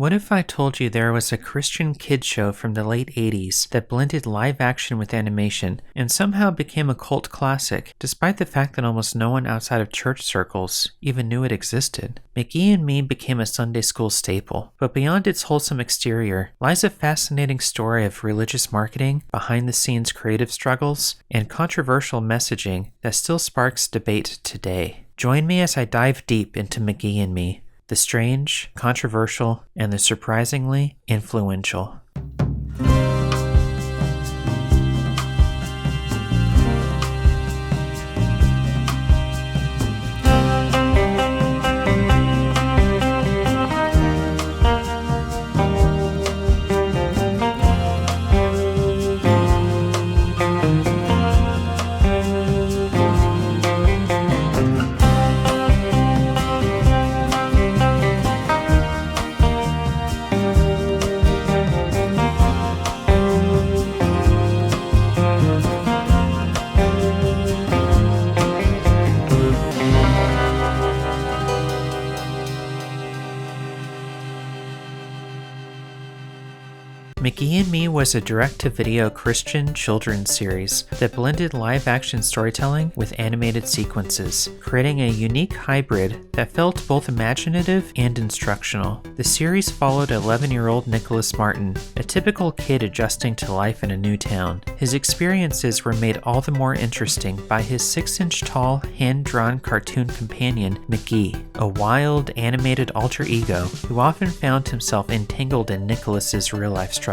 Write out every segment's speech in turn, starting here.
What if I told you there was a Christian kid show from the late 80s that blended live action with animation and somehow became a cult classic, despite the fact that almost no one outside of church circles even knew it existed? McGee and Me became a Sunday school staple, but beyond its wholesome exterior lies a fascinating story of religious marketing, behind-the-scenes creative struggles, and controversial messaging that still sparks debate today. Join me as I dive deep into McGee and Me, the strange, controversial, and the surprisingly influential. McGee and Me was a direct-to-video Christian children's series that blended live-action storytelling with animated sequences, creating a unique hybrid that felt both imaginative and instructional. The series followed 11-year-old Nicholas Martin, a typical kid adjusting to life in a new town. His experiences were made all the more interesting by his 6-inch tall, hand-drawn cartoon companion, McGee, a wild, animated alter ego who often found himself entangled in Nicholas's real-life struggles.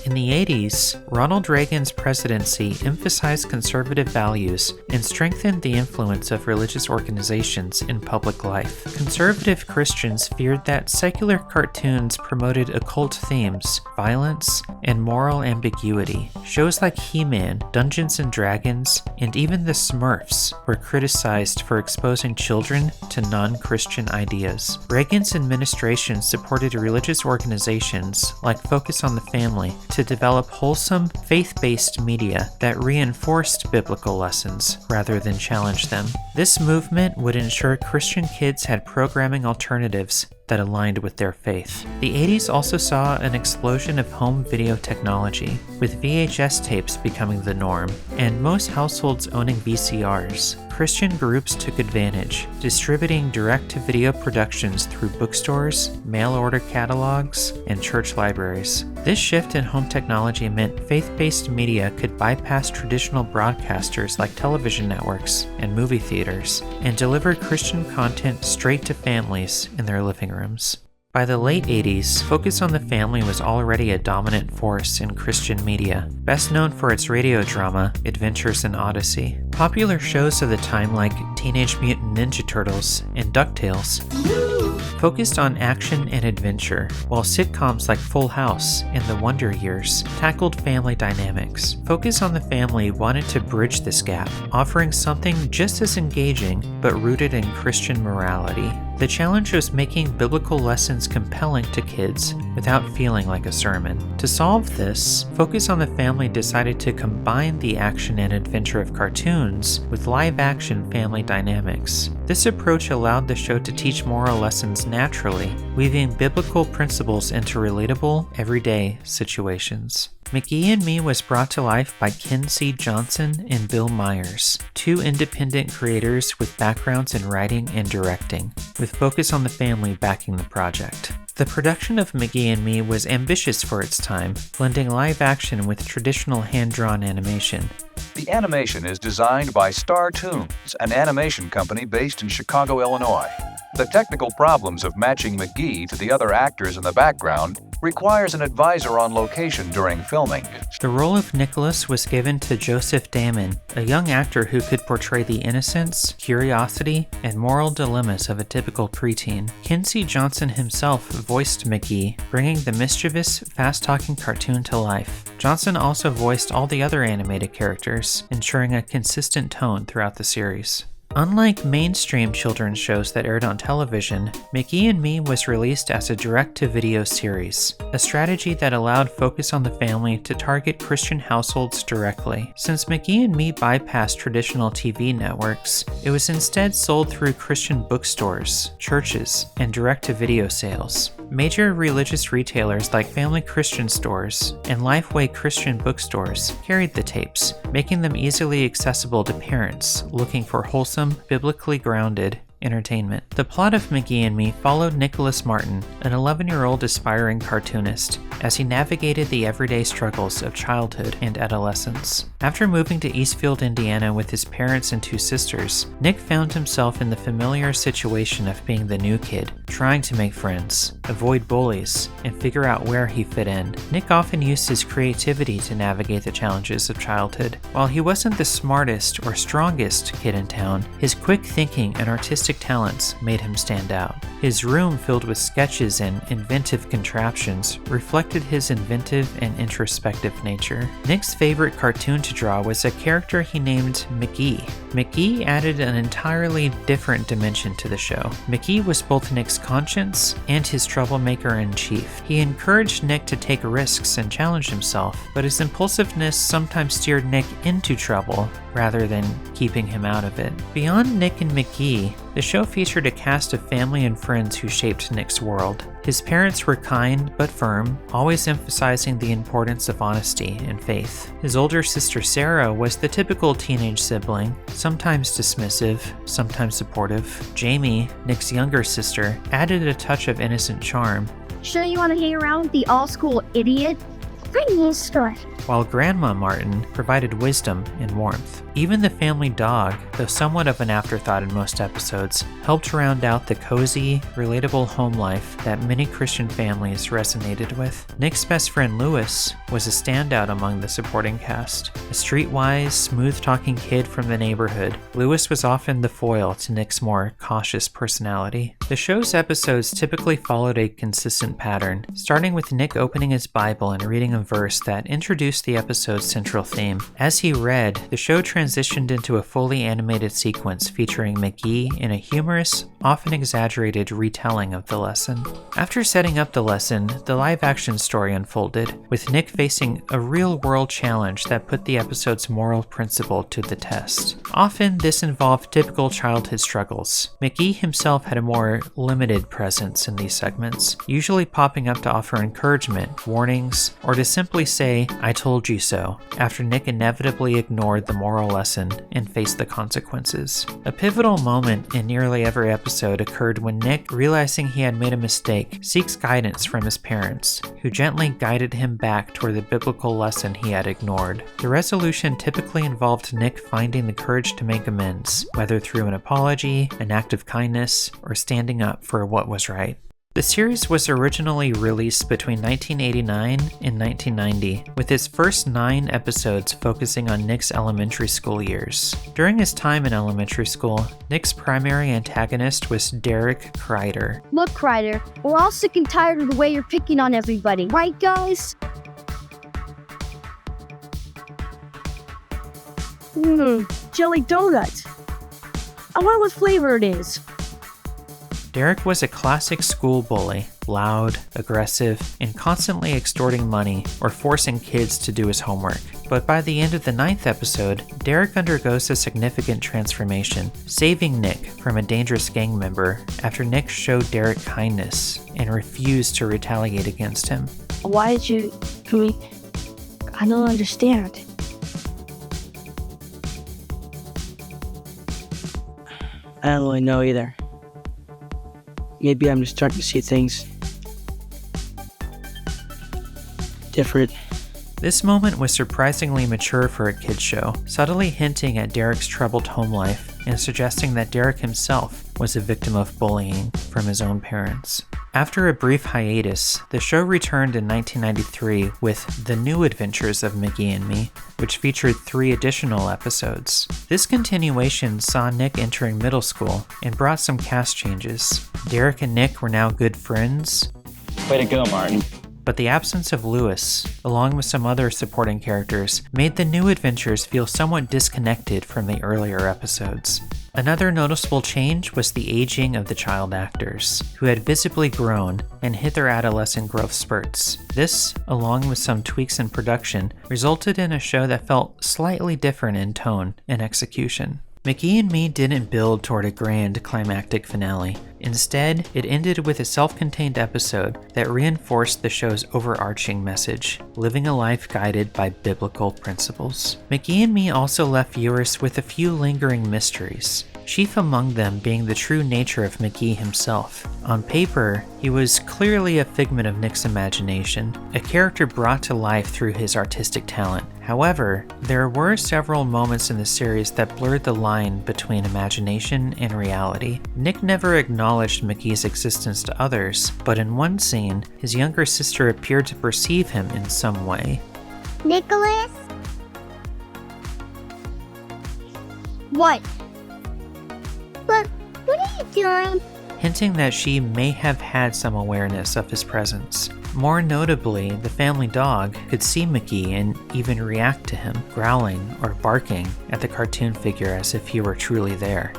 In the 80s, Ronald Reagan's presidency emphasized conservative values and strengthened the influence of religious organizations in public life. Conservative Christians feared that secular cartoons promoted occult themes, violence, and moral ambiguity. Shows like He-Man, Dungeons & Dragons, and even the Smurfs were criticized for exposing children to non-Christian ideas. Reagan's administration supported religious organizations like Focus on the Family to develop wholesome, faith-based media that reinforced biblical lessons rather than challenged them. This movement would ensure Christian kids had programming alternatives that aligned with their faith. The 80s also saw an explosion of home video technology, with VHS tapes becoming the norm, and most households owning VCRs. Christian groups took advantage, distributing direct-to-video productions through bookstores, mail-order catalogs, and church libraries. This shift in home technology meant faith-based media could bypass traditional broadcasters like television networks and movie theaters, and deliver Christian content straight to families in their living rooms. By the late 80s, Focus on the Family was already a dominant force in Christian media, best known for its radio drama, Adventures in Odyssey. Popular shows of the time like Teenage Mutant Ninja Turtles and DuckTales focused on action and adventure, while sitcoms like Full House and The Wonder Years tackled family dynamics. Focus on the Family wanted to bridge this gap, offering something just as engaging but rooted in Christian morality. The challenge was making biblical lessons compelling to kids without feeling like a sermon. To solve this, Focus on the Family decided to combine the action and adventure of cartoons with live-action family dynamics. This approach allowed the show to teach moral lessons naturally, weaving biblical principles into relatable, everyday situations. McGee and Me was brought to life by Ken C. Johnson and Bill Myers, two independent creators with backgrounds in writing and directing, with Focus on the Family backing the project. The production of McGee and Me was ambitious for its time, blending live action with traditional hand-drawn animation. The animation is designed by Star Toons, an animation company based in Chicago, Illinois. The technical problems of matching McGee to the other actors in the background requires an advisor on location during filming. The role of Nicholas was given to Joseph Damon, a young actor who could portray the innocence, curiosity, and moral dilemmas of a typical preteen. Ken C. Johnson himself voiced McGee, bringing the mischievous, fast-talking cartoon to life. Johnson also voiced all the other animated characters, ensuring a consistent tone throughout the series. Unlike mainstream children's shows that aired on television, McGee and Me was released as a direct-to-video series, a strategy that allowed Focus on the Family to target Christian households directly. Since McGee and Me bypassed traditional TV networks, it was instead sold through Christian bookstores, churches, and direct-to-video sales. Major religious retailers like Family Christian stores and Lifeway Christian bookstores carried the tapes, making them easily accessible to parents looking for wholesome, biblically grounded entertainment. The plot of McGee and Me followed Nicholas Martin, an 11-year-old aspiring cartoonist, as he navigated the everyday struggles of childhood and adolescence. After moving to Eastfield, Indiana with his parents and two sisters, Nick found himself in the familiar situation of being the new kid, trying to make friends, avoid bullies, and figure out where he fit in. Nick often used his creativity to navigate the challenges of childhood. While he wasn't the smartest or strongest kid in town, his quick thinking and artistic talents made him stand out. His room filled with sketches and inventive contraptions reflected his inventive and introspective nature. Nick's favorite cartoon to draw was a character he named McGee. McGee added an entirely different dimension to the show. McGee was both Nick's conscience and his troublemaker-in-chief. He encouraged Nick to take risks and challenge himself, but his impulsiveness sometimes steered Nick into trouble rather than keeping him out of it. Beyond Nick and McGee, the show featured a cast of family and friends who shaped Nick's world. His parents were kind but firm, always emphasizing the importance of honesty and faith. His older sister Sarah was the typical teenage sibling, sometimes dismissive, sometimes supportive. Jamie, Nick's younger sister, added a touch of innocent charm. Sure you want to hang around with the all-school idiot? Bring me a story. While Grandma Martin provided wisdom and warmth. Even the family dog, though somewhat of an afterthought in most episodes, helped round out the cozy, relatable home life that many Christian families resonated with. Nick's best friend Lewis was a standout among the supporting cast. A streetwise, smooth-talking kid from the neighborhood, Lewis was often the foil to Nick's more cautious personality. The show's episodes typically followed a consistent pattern, starting with Nick opening his Bible and reading a verse that introduced the episode's central theme. As he read, the show transitioned into a fully animated sequence featuring McGee in a humorous, often exaggerated retelling of the lesson. After setting up the lesson, the live-action story unfolded, with Nick facing a real-world challenge that put the episode's moral principle to the test. Often, this involved typical childhood struggles. McGee himself had a more limited presence in these segments, usually popping up to offer encouragement, warnings, or to simply say, "I told you so," after Nick inevitably ignored the moral lesson and faced the consequences. A pivotal moment in nearly every episode occurred when Nick, realizing he had made a mistake, seeks guidance from his parents, who gently guided him back toward the biblical lesson he had ignored. The resolution typically involved Nick finding the courage to make amends, whether through an apology, an act of kindness, or standing up for what was right. The series was originally released between 1989 and 1990, with its first 9 episodes focusing on Nick's elementary school years. During his time in elementary school, Nick's primary antagonist was Derek Kreider. Look, Kreider, we're all sick and tired of the way you're picking on everybody, right, guys? Jelly donut. I wonder what flavor it is. Derek was a classic school bully, loud, aggressive, and constantly extorting money or forcing kids to do his homework. But by the end of the 9th episode, Derek undergoes a significant transformation, saving Nick from a dangerous gang member after Nick showed Derek kindness and refused to retaliate against him. Why did you do me? I don't understand. I don't really know either. Maybe I'm just starting to see things different. This moment was surprisingly mature for a kids show, subtly hinting at Derek's troubled home life and suggesting that Derek himself was a victim of bullying from his own parents. After a brief hiatus, the show returned in 1993 with The New Adventures of McGee and Me, which featured 3 additional episodes. This continuation saw Nick entering middle school and brought some cast changes. Derek and Nick were now good friends. Way to go, Martin. But the absence of Lewis, along with some other supporting characters, made the new adventures feel somewhat disconnected from the earlier episodes. Another noticeable change was the aging of the child actors, who had visibly grown and hit their adolescent growth spurts. This, along with some tweaks in production, resulted in a show that felt slightly different in tone and execution. McGee and Me didn't build toward a grand climactic finale. Instead, it ended with a self-contained episode that reinforced the show's overarching message, living a life guided by biblical principles. McGee and Me also left viewers with a few lingering mysteries, chief among them being the true nature of McGee himself. On paper, he was clearly a figment of Nick's imagination, a character brought to life through his artistic talent. However, there were several moments in the series that blurred the line between imagination and reality. Nick never acknowledged McGee's existence to others, but in one scene, his younger sister appeared to perceive him in some way. Nicholas? What? But what are you doing? Hinting that she may have had some awareness of his presence. More notably, the family dog could see McGee and even react to him, growling or barking at the cartoon figure as if he were truly there.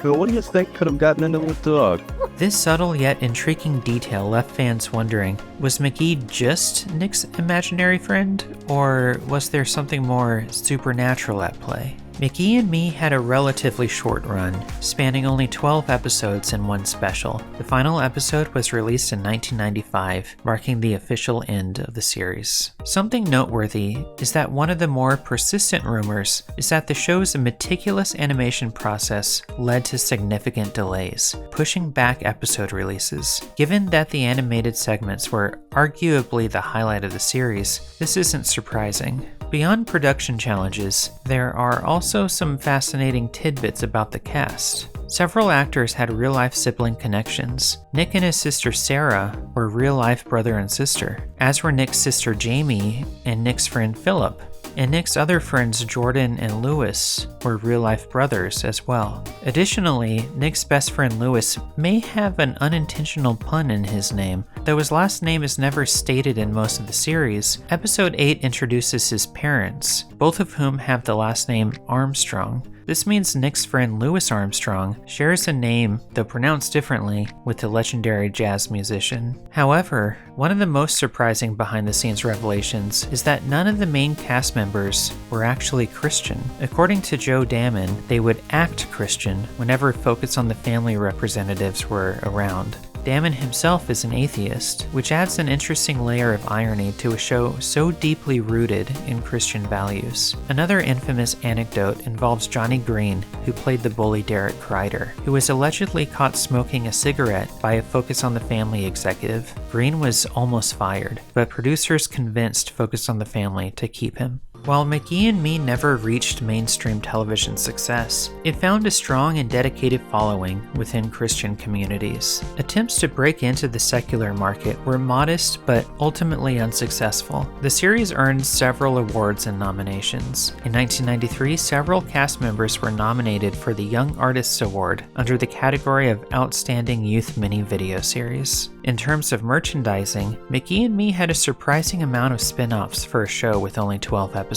What do you think could have gotten into the dog? This subtle yet intriguing detail left fans wondering, was McGee just Nick's imaginary friend, or was there something more supernatural at play? McGee and Me had a relatively short run, spanning only 12 episodes in one special. The final episode was released in 1995, marking the official end of the series. Something noteworthy is that one of the more persistent rumors is that the show's meticulous animation process led to significant delays, pushing back episode releases. Given that the animated segments were arguably the highlight of the series, this isn't surprising. Beyond production challenges, there are also some fascinating tidbits about the cast. Several actors had real-life sibling connections. Nick and his sister Sarah were real-life brother and sister, as were Nick's sister Jamie and Nick's friend Philip. And Nick's other friends Jordan and Lewis were real-life brothers as well. Additionally, Nick's best friend Lewis may have an unintentional pun in his name. Though his last name is never stated in most of the series, Episode 8 introduces his parents, both of whom have the last name Armstrong. This means Nick's friend Louis Armstrong shares a name, though pronounced differently, with the legendary jazz musician. However, one of the most surprising behind-the-scenes revelations is that none of the main cast members were actually Christian. According to Joe Damon, they would act Christian whenever Focus on the Family representatives were around. Damon himself is an atheist, which adds an interesting layer of irony to a show so deeply rooted in Christian values. Another infamous anecdote involves Johnny Green, who played the bully Derek Kreider, who was allegedly caught smoking a cigarette by a Focus on the Family executive. Green was almost fired, but producers convinced Focus on the Family to keep him. While McGee and Me never reached mainstream television success, it found a strong and dedicated following within Christian communities. Attempts to break into the secular market were modest but ultimately unsuccessful. The series earned several awards and nominations. In 1993, several cast members were nominated for the Young Artists Award under the category of Outstanding Youth Mini Video Series. In terms of merchandising, McGee and Me had a surprising amount of spin-offs for a show with only 12 episodes.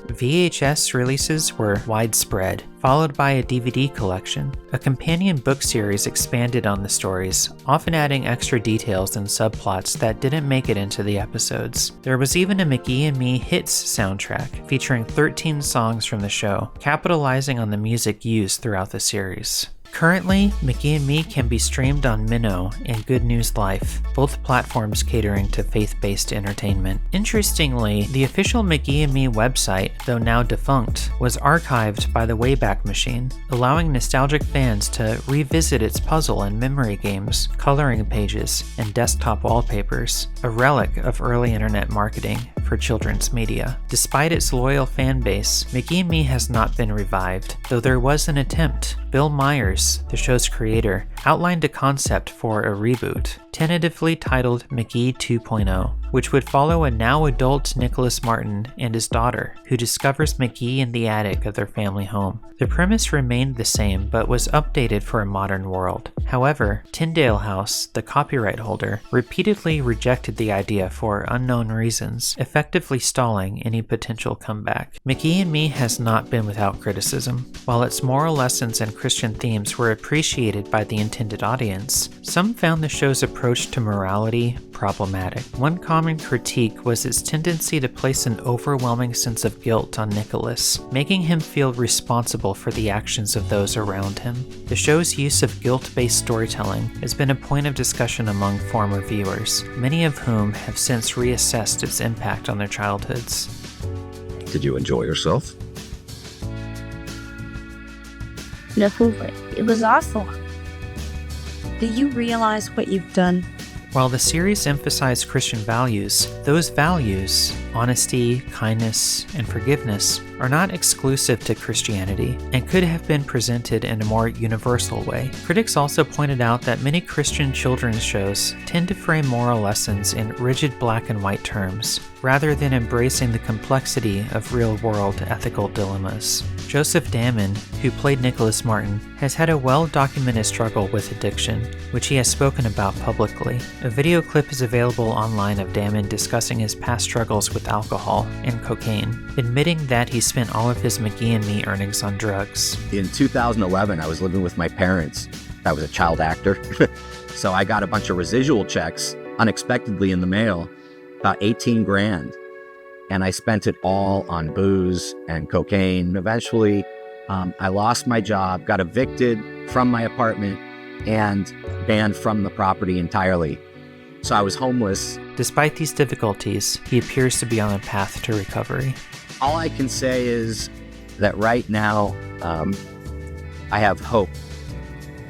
VHS releases were widespread, followed by a DVD collection. A companion book series expanded on the stories, often adding extra details and subplots that didn't make it into the episodes. There was even a McGee and Me Hits soundtrack, featuring 13 songs from the show, capitalizing on the music used throughout the series. Currently, McGee and Me can be streamed on Minnow and Good News Life, both platforms catering to faith-based entertainment. Interestingly, the official McGee and Me website, though now defunct, was archived by the Wayback Machine, allowing nostalgic fans to revisit its puzzle and memory games, coloring pages, and desktop wallpapers, a relic of early internet marketing for children's media. Despite its loyal fan base, McGee and Me has not been revived, though there was an attempt. Bill Myers, the show's creator, outlined a concept for a reboot, tentatively titled McGee 2.0, which would follow a now adult Nicholas Martin and his daughter, who discovers McGee in the attic of their family home. The premise remained the same, but was updated for a modern world. However, Tyndale House, the copyright holder, repeatedly rejected the idea for unknown reasons, effectively stalling any potential comeback. McGee and Me has not been without criticism. While its moral lessons and Christian themes were appreciated by the intended audience, some found the show's approach to morality problematic. One common critique was its tendency to place an overwhelming sense of guilt on Nicholas, making him feel responsible for the actions of those around him. The show's use of guilt-based storytelling has been a point of discussion among former viewers, many of whom have since reassessed its impact on their childhoods. Did you enjoy yourself? No, it was awful. Do you realize what you've done? While the series emphasized Christian values, those values, honesty, kindness, and forgiveness, are not exclusive to Christianity and could have been presented in a more universal way. Critics also pointed out that many Christian children's shows tend to frame moral lessons in rigid black and white terms, rather than embracing the complexity of real-world ethical dilemmas. Joseph Damon, who played Nicholas Martin, has had a well-documented struggle with addiction, which he has spoken about publicly. A video clip is available online of Damon discussing his past struggles with alcohol and cocaine, admitting that he spent all of his McGee and Me earnings on drugs. In 2011, I was living with my parents. I was a child actor. So I got a bunch of residual checks unexpectedly in the mail, about 18 grand. And I spent it all on booze and cocaine. Eventually, I lost my job, got evicted from my apartment, and banned from the property entirely. So I was homeless. Despite these difficulties, he appears to be on a path to recovery. All I can say is that right now, I have hope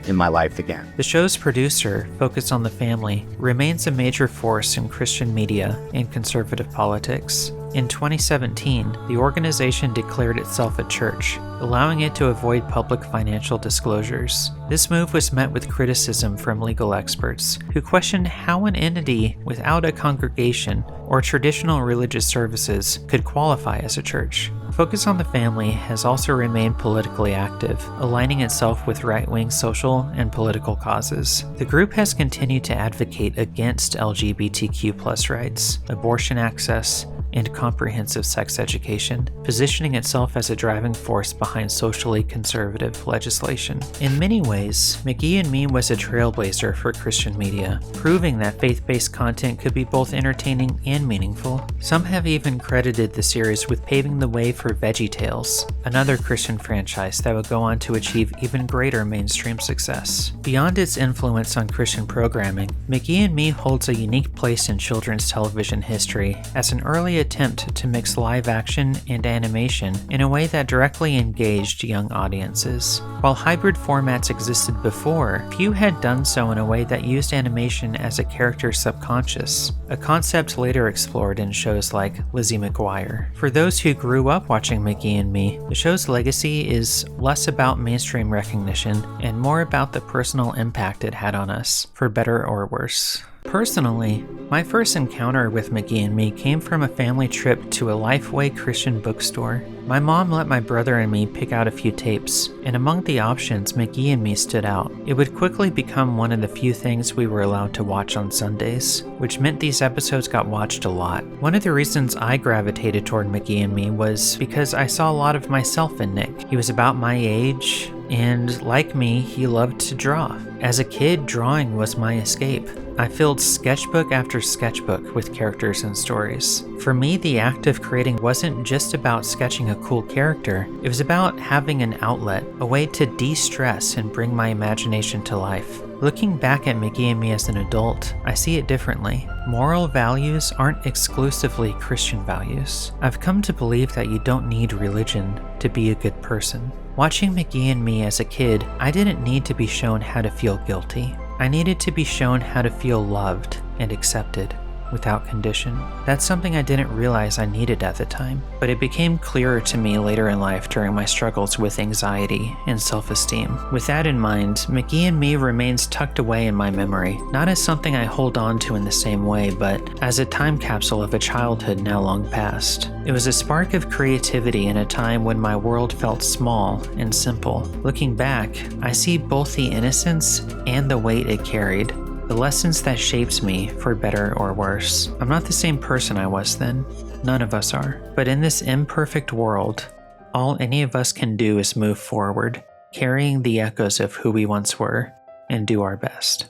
in my life again. The show's producer, focused on the family, remains a major force in Christian media and conservative politics. In 2017, the organization declared itself a church, allowing it to avoid public financial disclosures. This move was met with criticism from legal experts, who questioned how an entity without a congregation or traditional religious services could qualify as a church. Focus on the Family has also remained politically active, aligning itself with right-wing social and political causes. The group has continued to advocate against LGBTQ+ rights, abortion access, and comprehensive sex education, positioning itself as a driving force behind socially conservative legislation. In many ways, McGee and Me was a trailblazer for Christian media, proving that faith-based content could be both entertaining and meaningful. Some have even credited the series with paving the way for VeggieTales, another Christian franchise that would go on to achieve even greater mainstream success. Beyond its influence on Christian programming, McGee and Me holds a unique place in children's television history as an early attempt to mix live action and animation in a way that directly engaged young audiences. While hybrid formats existed before, few had done so in a way that used animation as a character's subconscious, a concept later explored in shows like Lizzie McGuire. For those who grew up watching McGee and Me, the show's legacy is less about mainstream recognition and more about the personal impact it had on us, for better or worse. Personally, my first encounter with McGee and Me came from a family trip to a Lifeway Christian bookstore. My mom let my brother and me pick out a few tapes, and among the options, McGee and Me stood out. It would quickly become one of the few things we were allowed to watch on Sundays, which meant these episodes got watched a lot. One of the reasons I gravitated toward McGee and Me was because I saw a lot of myself in Nick. He was about my age, and like me, he loved to draw. As a kid, drawing was my escape. I filled sketchbook after sketchbook with characters and stories. For me, the act of creating wasn't just about sketching a cool character, it was about having an outlet, a way to de-stress and bring my imagination to life. Looking back at McGee and Me as an adult, I see it differently. Moral values aren't exclusively Christian values. I've come to believe that you don't need religion to be a good person. Watching McGee and Me as a kid, I didn't need to be shown how to feel guilty. I needed to be shown how to feel loved and accepted without condition. That's something I didn't realize I needed at the time, but it became clearer to me later in life during my struggles with anxiety and self-esteem. With that in mind, McGee and Me remains tucked away in my memory, not as something I hold on to in the same way, but as a time capsule of a childhood now long past. It was a spark of creativity in a time when my world felt small and simple. Looking back, I see both the innocence and the weight it carried. The lessons that shaped me, for better or worse. I'm not the same person I was then. None of us are. But in this imperfect world, all any of us can do is move forward, carrying the echoes of who we once were, and do our best.